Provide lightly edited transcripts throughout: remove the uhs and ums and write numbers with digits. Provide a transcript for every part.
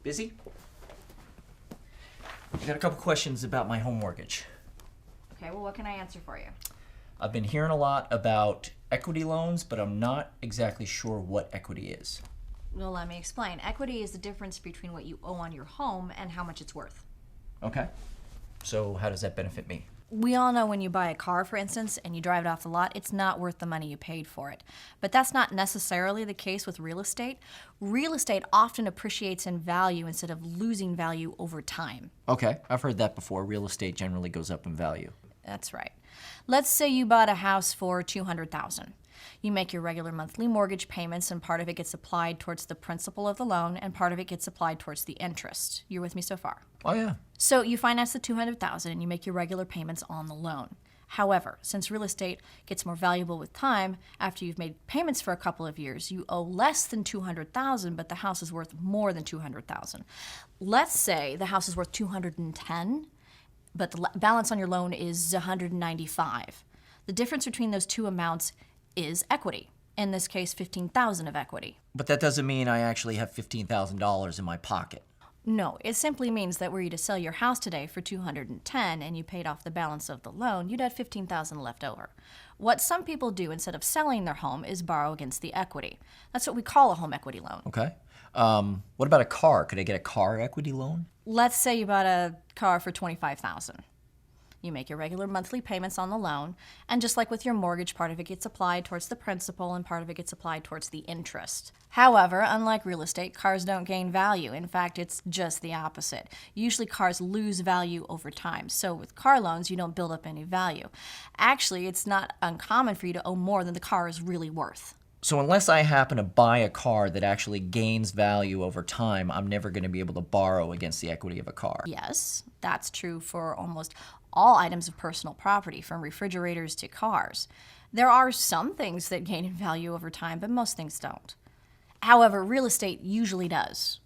Busy? I got a couple questions about my home mortgage. Okay, well, what can I answer for you? I've been hearing a lot about equity loans, but I'm not exactly sure what equity is. Well, let me explain. Equity is the difference between what you owe on your home and how much it's worth. Okay. So how does that benefit me? We all know when you buy a car, for instance, and you drive it off the lot, it's not worth the money you paid for it. But that's not necessarily the case with real estate. Real estate often appreciates in value instead of losing value over time. Okay, I've heard that before. Real estate generally goes up in value. That's right. Let's say you bought a house for $200,000. You make your regular monthly mortgage payments, and part of it gets applied towards the principal of the loan, and part of it gets applied towards the interest. You're with me so far? Oh, yeah. So you finance the $200,000 and you make your regular payments on the loan. However, since real estate gets more valuable with time, after you've made payments for a couple of years, you owe less than $200,000, but the house is worth more than $200,000. Let's say the house is worth $210,000, but the balance on your loan is $195,000. The difference between those two amounts is equity. In this case, $15,000 of equity. But that doesn't mean I actually have $15,000 in my pocket. No, it simply means that were you to sell your house today for $210,000 and you paid off the balance of the loan, you'd have $15,000 left over. What some people do instead of selling their home is borrow against the equity. That's what we call a home equity loan. Okay. What about a car? Could I get a car equity loan? Let's say you bought a car for $25,000. You make your regular monthly payments on the loan, and just like with your mortgage, part of it gets applied towards the principal and part of it gets applied towards the interest. However, unlike real estate, cars don't gain value. In fact, it's just the opposite. Usually cars lose value over time. So with car loans, you don't build up any value. Actually, it's not uncommon for you to owe more than the car is really worth. So unless I happen to buy a car that actually gains value over time, I'm never going to be able to borrow against the equity of a car. Yes, that's true for almost all items of personal property, from refrigerators to cars. There are some things that gain in value over time, but most things don't. However, real estate usually does.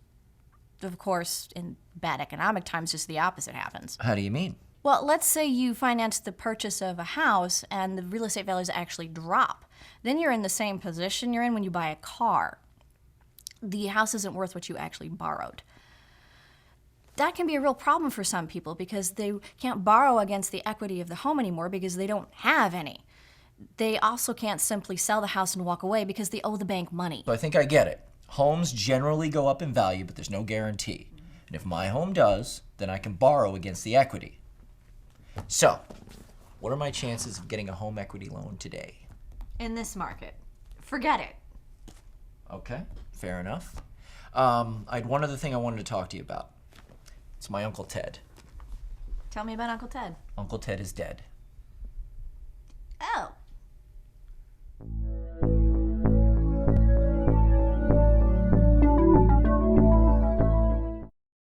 Of course, in bad economic times, just the opposite happens. How do you mean? Well, let's say you finance the purchase of a house and the real estate values actually drop. Then you're in the same position you're in when you buy a car. The house isn't worth what you actually borrowed. That can be a real problem for some people because they can't borrow against the equity of the home anymore because they don't have any. They also can't simply sell the house and walk away because they owe the bank money. So I think I get it. Homes generally go up in value, but there's no guarantee. And if my home does, then I can borrow against the equity. So, what are my chances of getting a home equity loan today? In this market, forget it. Okay, fair enough. I had one other thing I wanted to talk to you about. It's my Uncle Ted. Tell me about Uncle Ted. Uncle Ted is dead.